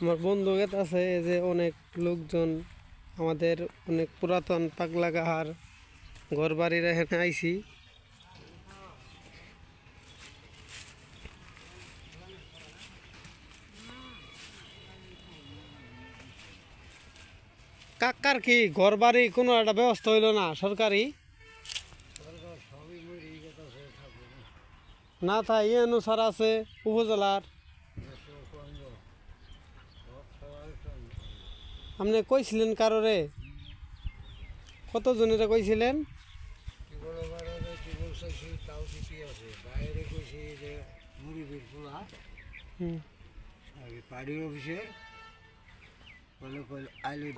আমার বন্ধু আছে যে অনেক লোকজন আমাদের অনেক পুরাতন পাগলা গাহার ঘর বাড়ির এখানে আইছি। কাকার কি ঘর বাড়ি কোনো একটা ব্যবস্থা হইল না সরকারি না তাই এই অনুসার আছে উপজেলার। আপনি কইছিলেন কারোরে কতজনের কইছিলেন?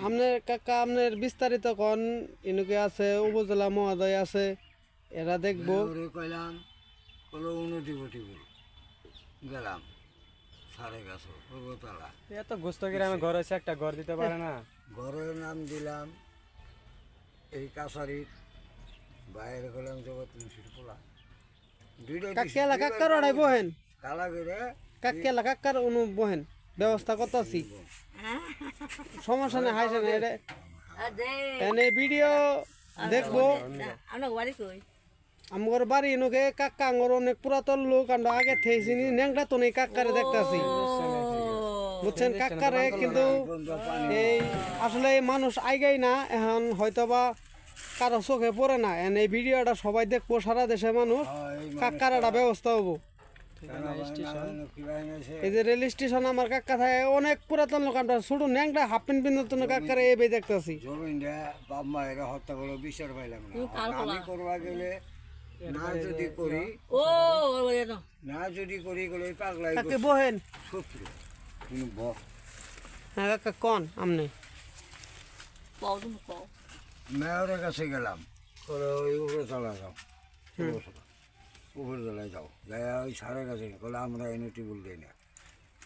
আপনার কাকা আপনার বিস্তারিত কন ইনুকে আছে উপজেলা মহোদয় আছে এরা দেখবো কইলাম উন্নতি ঘটি গেলাম সাড়ে গাছ পূর্বতলা এত গোস্ত গ্রামে ঘর আছে একটা ঘর দিতে পারে না। ঘরের নাম দিলাম এই কাছারির বাইরে গেলাম জগৎ পোলা কাকেলা কাকার ওড়াই বহেন কালা করে কাকেলা কাকার অনু বহেন ব্যবস্থা কত আছি সমস্যা নেই হাইছে না এটা এনে ভিডিও দেখবো। আমার বাড়ি এনুকে কাকা আমার অনেক পুরাতন লোক আমরা আগে থেয়েছি ন্যাংটা তো নেই কাকারে দেখতেছি বুঝছেন কাকারে কিন্তু এই আসলে মানুষ আইগাই না এখন হয়তোবা কারো চোখে পড়ে না এই ভিডিওটা সবাই দেখবো সারা দেশের মানুষ কাকার একটা ব্যবস্থা হবো। এই যে রেল স্টেশন আমার কাকা থাকে অনেক পুরাতন লোক আমরা ছোট ন্যাংটা হাফ প্যান্ট পিন্ধন কাকারে এই বেই দেখতেছি বাপ মায়েরা হত্যা করে বিচার পাইলাম না আমি করবা গেলে না যদি করি না যদি করি গেলে পাগলাই বহেন শত্রু হ্যাঁ কাকা কন আমনে মেয়রের কাছে গেলাম ওই উপরে তলা যাও উপরে তলায় যাও যাই ওই সারের কাছে বলে আমরা এনে টিবুল দিই না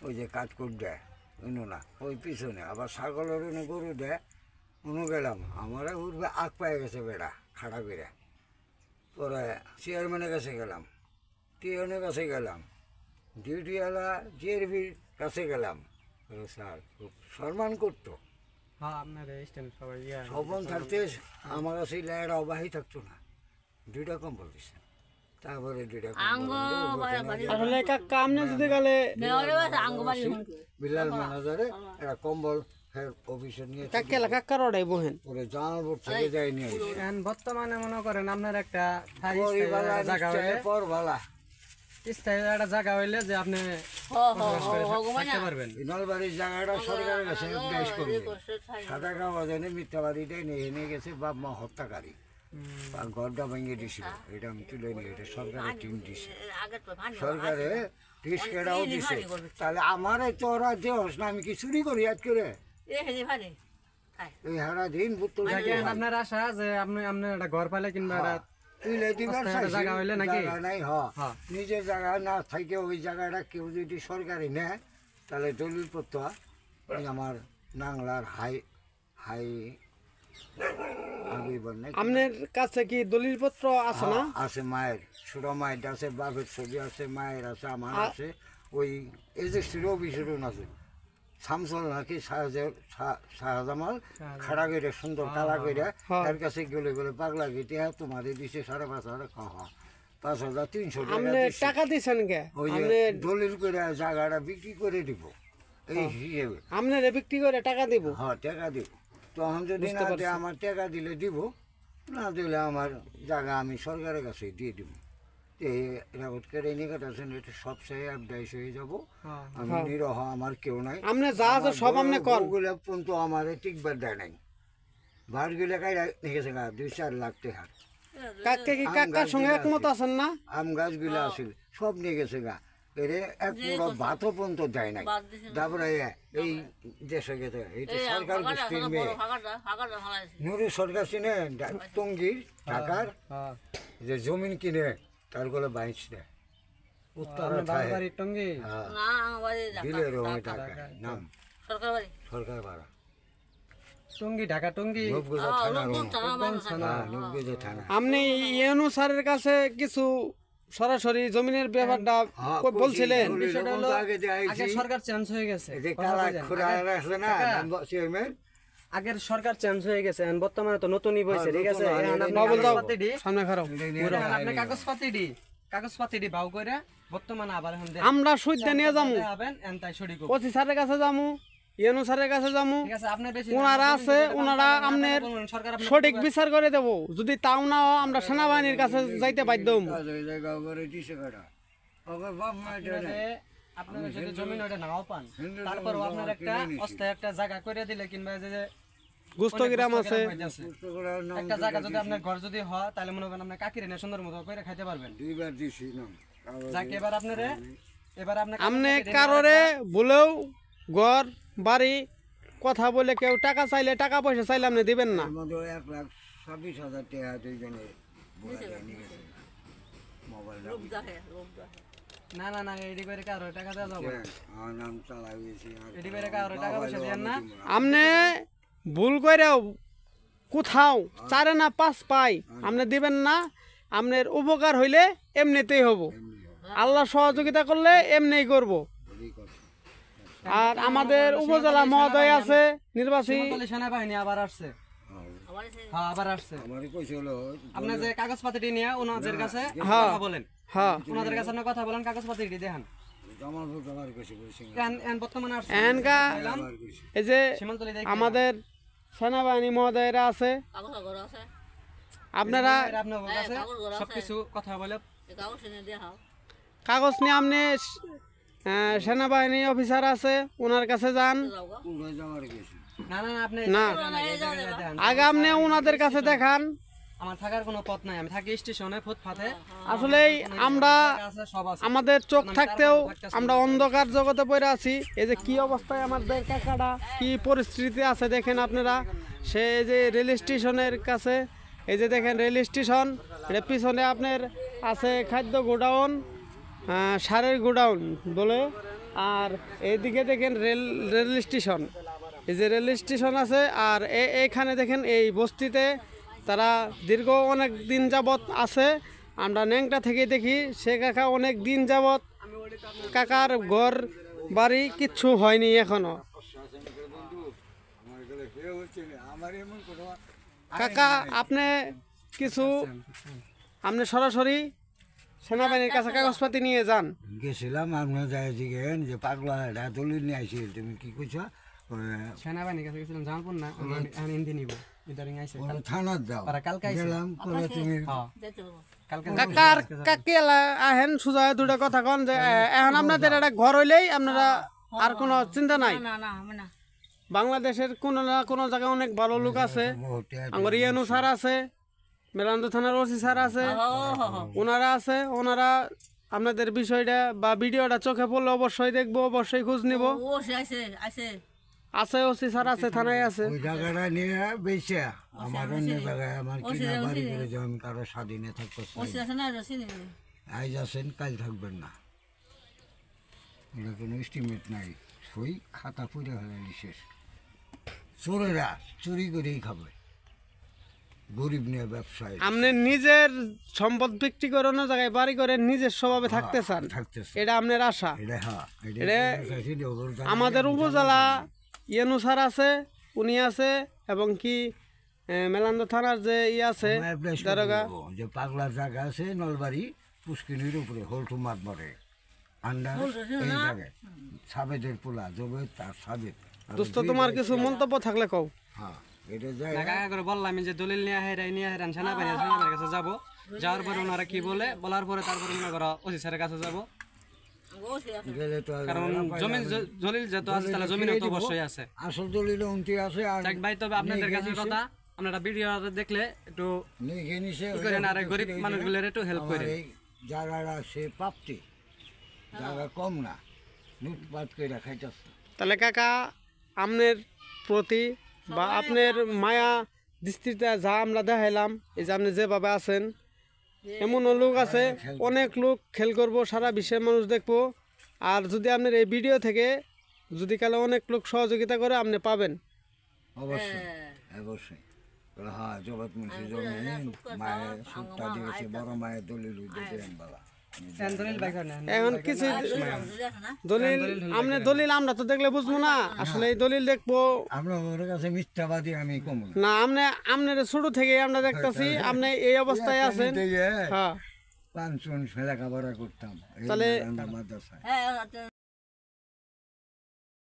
ওই যে কাঠকুট দেয় উনো না ওই পিছনে আবার ছাগলের উনি গরু দেয় উনো গেলাম আমার উঠবে আগ পায়ে গেছে বেড়া খাড়া করে পরে চেয়ারম্যানের কাছে গেলাম টিএনের কাছে গেলাম ডিউটিওয়ালা জিআরবির কাছে গেলাম স্যার খুব সম্মান করতো স্বপন থাকতে আমার কাছে লাইরা অবাহি থাকতো না দুইটা কম্বল দিচ্ছে তারপরে দুইটা আসলে কাকা আমনে যদি গেলে বিলাল ম্যানেজারে একটা কম্বল অফিসে নিয়ে কাকেলা কাকার ওড়াই বহেন ওরে জামালপুর থেকে যাই নিয়ে বর্তমানে মনে করেন আপনার একটা জায়গা পর ভালা স্থায়ী একটা জায়গা হইলে যে আপনি পারবেন নলবাড়ির জায়গাটা সরকারের কাছে পেশ করবে সাদা গাঁও জানে মিথ্যা বাড়িটাই নিয়ে গেছে বাপ মা হত্যাকারী ঘরটা ভেঙে দিছিল এটা আমি তুলে নিই এটা সরকারের টিম দিছে সরকারে টিসকেটাও দিছে তাহলে আমার তোরা দেহস না আমি কি চুরি করি আজ করে এই হারা দিন আপনার আশা যে আপনি আপনার একটা ঘর পাইলে কিংবা জায়গা হইলে নাকি নাই নিজের জায়গা না থাকে ওই জায়গাটা কেউ যদি সরকারি নেয় তাহলে দলিল পত্র আমার নাংলার হাই হাই আপনার কাছে কি দলিল পত্র আছে না? আছে মায়ের ছোট মায়ের আছে বাপের ছবি আছে মায়ের আছে আমার আছে ওই এজেন্সির অফিসেরও আছে শামসল নাকি শাহজামাল খাড়া করে সুন্দর কালা করে তার কাছে গেলে গেলে পাগলা গেটে তোমার দিছে 5,500 5,300 টাকা দিচ্ছেন কে ওই দলিল করে জায়গাটা বিক্রি করে দিব এই হিসেবে আপনার বিক্রি করে টাকা দিব? হ্যাঁ টাকা দিব তখন যদি না দেয় আমার টাকা দিলে দিব না দিলে আমার জায়গা আমি সরকারের কাছে দিয়ে দিব রেকর্ড করে নিকট আছেন এটা সব সাথে আপডাইস হয়ে যাবো আমি নিরহ আমার কেউ নাই সব ওগুলো পর্যন্ত আমার টিকবার দেয় নাই ভাড়গুলো কাই নিয়েছে গা 2-4 লাখ টাকা কাকার সঙ্গে একমত আছেন না? আম গাছগুলো আসিল সব নিয়ে গেছে গা এরে এক পুরো ভাতও পর্যন্ত দেয় নাই তারপরে এই দেশে গেছে এইটা সরকার গোষ্ঠীর মেয়ে নুরু সরকার চিনে টঙ্গীর ঢাকার যে জমিন কিনে তার গলে বাইশ দেয় নাম সরকার ভাড়া টঙ্গী ঢাকা টঙ্গী আপনি অনুসারের কাছে কিছু সরাসরি জমিনের ব্যাপারটা বলছিলেন। বিষয়টা হলো আগে সরকার চেঞ্জ হয়ে গেছে, আগের সরকার চেঞ্জ হয়ে গেছে, এখন বর্তমানে তো নতুনই বইছে, ঠিক আছে? এখন আপনি সামনে খারাপ আপনি কাগজপাতি বাউ করে বর্তমানে আবার এখন আমরা সুইদা নিয়ে যাবো, হবেন এন তাই সঠিক হবে। ওসি স্যারের কাছে যাবো, ইউনু স্যারের কাছে যাবো, ঠিক আছে? আপনি বেশি ওনারা আছে, ওনারা আমনের সরকার সঠিক বিচার করে দেব। যদি তাও না হয়, আমরা সেনাবাহিনীর কাছে যাইতে বাধ্য হবো। আপনারা যদি জমি ওটা নাও পান, তারপর আপনার একটা অস্থায়ী একটা জায়গা করে দিলে, কিংবা যে গুস্তগ্রাম আছে, একটা জায়গা যদি আপনার ঘর যদি হয়, তাহলে মনে করেন আপনার কাকিরে নিয়ে সুন্দর মতো করে খাইতে পারবেন। যাকে এবার আপনারে আমনে কারোরে বলেও ঘর বাড়ি কথা বলে কেউ টাকা চাইলে, টাকা পয়সা চাইলে আপনি দিবেন না। 1,26,000 টাকা দুইজনে না না না, এডি করে কারো টাকা দেওয়া যাবে না, এডি করে কারো টাকা পয়সা দেন না। আপনি ভুল করে কোথাও 4 না 5 পাই আপনি দিবেন না। আপনার উপকার হইলে এমনিতেই হব, আল্লাহ সহযোগিতা করলে এমনিই করব। আর আমাদের উপজেলা মহোদয় আছে নির্বাচী সেনাবাহিনী আবার আসছে, হ্যাঁ আবার আসছে। আপনি যে কাগজপাতি নিয়ে ওনাদের কাছে কথা বলেন, হ্যাঁ ওনাদের কাছে আপনি কথা বলেন, কাগজপাতি দেখান। বর্তমানে আসছে এই যে আমাদের সেনাবাহিনী মহোদয়রা আছে, আপনারা সবকিছু কথা বলে কাগজ নিয়ে আপনি সেনাবাহিনী অফিসার আছে, ওনার কাছে যান। না না আপনি না, আগে আপনি ওনাদের কাছে দেখান। আমার থাকার কোনো পথ নাই, আমি থাকি স্টেশনে ফুটপাতে। আসলে আমরা আমাদের চোখ থাকতেও আমরা অন্ধকার জগতে পড়ে আছি। এই যে কি অবস্থায় আমাদের কাকাটা কি পরিস্থিতি আছে দেখেন আপনারা। সে যে রেল স্টেশনের কাছে, এই যে দেখেন রেল স্টেশন, এর পিছনে আপনার আছে খাদ্য গোডাউন, সারের গোডাউন বলে, আর এইদিকে দেখেন রেল স্টেশন, এই যে রেল স্টেশন আছে। আর এইখানে দেখেন এই বস্তিতে তারা দীর্ঘ অনেক দিন যাবৎ আছে। আমরা ন্যাংটা থেকে দেখি সে কাকা অনেক দিন যাবৎ কাকার ঘর বাড়ি কিচ্ছু হয়নি এখনো। কাকা আপনি কিছু আপনি সরাসরি সেনাবাহিনীর কাছে কাগজপাতি নিয়ে যান। গেছিলাম, আপনার যাই জিগেন যে পাগলা এটা দলিল নিয়ে আইসি, তুমি কি কইছ? সেনাবাহিনীর কাছে গেছিলাম, জানপুর না, আমি হিন্দি নিব ইদারিং আইছে থানার যাও কালকে গেলাম, তুমি কাকার কাকে আহেন সুজা দুটো কথা কন যে এখন আপনাদের একটা ঘর হইলেই আপনারা আর কোনো চিন্তা নাই। বাংলাদেশের কোনো না কোনো জায়গায় অনেক ভালো লোক আছে, আমার ইয়ানু স্যার আছে, মেলান্দ থানার ওসি স্যার আছে, ওনারা আছে। ওনারা আপনাদের বিষয়টা বা ভিডিওটা চোখে পড়লে অবশ্যই দেখবো, অবশ্যই খোঁজ নিব। আছে ওসি স্যার আছে, থানায় আছে। ওই জায়গাটা নিয়ে বেশি আমার অন্য জায়গায় আমার কিনা বাড়ি করে যে আমি কারো স্বাধীনে থাকতে আজ আছেন কাল থাকবেন না, এটা কোনো এস্টিমেট নাই। সই খাতা পুরে ফেলালি শেষ। চোরেরা চুরি করেই খাবে, গরিব নিয়ে ব্যবসায়। আপনি নিজের সম্পদ বিক্রি করে অন্য জায়গায় বাড়ি করে নিজের স্বভাবে থাকতে চান, এটা আপনার আশা। আমাদের উপজেলা ইয়েনু স্যার আছে, উনি আছে, এবং কি মেলান্দ থানার যে আছে দারোগা, যে পাগলার জায়গা আছে নলবাড়ি পুষ্কিনির উপরে হলটু মাঠ মরে আন্ডার এই জায়গায় সাবেদের পোলা জবে তার সাবেদ। দোস্ত তোমার কিছু মন্তব্য থাকলে কও। হ্যাঁ এটা যায় কাকা করে বললাম যে দলিল নিয়ে হেরান সেনাবাহিনীর কাছে যাবো, যাওয়ার পরে ওনারা কি বলে বলার পরে তারপরে মনে করো ওসি স্যারের কাছে যাবো, গেলে তো কারণ জমি দলিল যেহেতু আছে তাহলে জমিন তো অবশ্যই আছে, আসল দলিল উন্তি আছে। আর ভাই তবে আপনাদের কাছে কথা, আপনারা ভিডিও দেখলে একটু লিখে নিছে করেন, আর গরিব মানুষগুলোর একটু হেল্প করেন। জায়গাটা সে প্রাপ্তি জায়গা কম না, লুটপাট করে খাইতেছে। তাহলে কাকা আপনার প্রতি বা আপনার মায়া দৃষ্টিতে যা আমরা দেখাইলাম, এই যে আপনি যেভাবে আছেন, এমনও লোক আছে, অনেক লোক খেল করবো, সারা বিশ্বের মানুষ দেখবো। আর যদি আপনার এই ভিডিও থেকে যদি কালে অনেক লোক সহযোগিতা করে আপনি পাবেন অবশ্যই অবশ্যই। হ্যাঁ জগৎ মুন্সি জমি মায়ের সুটটা দিয়েছে, বড় মায়ের দলিল দেখেন বাবা। দলিল বাইক হয় না এখন কিছু দলিল আমনে দলিল আমরা তো দেখলে বুঝবো না আসলে এই দলিল দেখবো আমরা ওর কাছে মিথ্যাবাদী আমি কম না আমনের ছোট থেকে আমরা দেখতাছি আপনি এই অবস্থায় আছেন হ্যাঁ 5 জন ছেলে খাবার করতাম তাহলে মাদ্রাসায়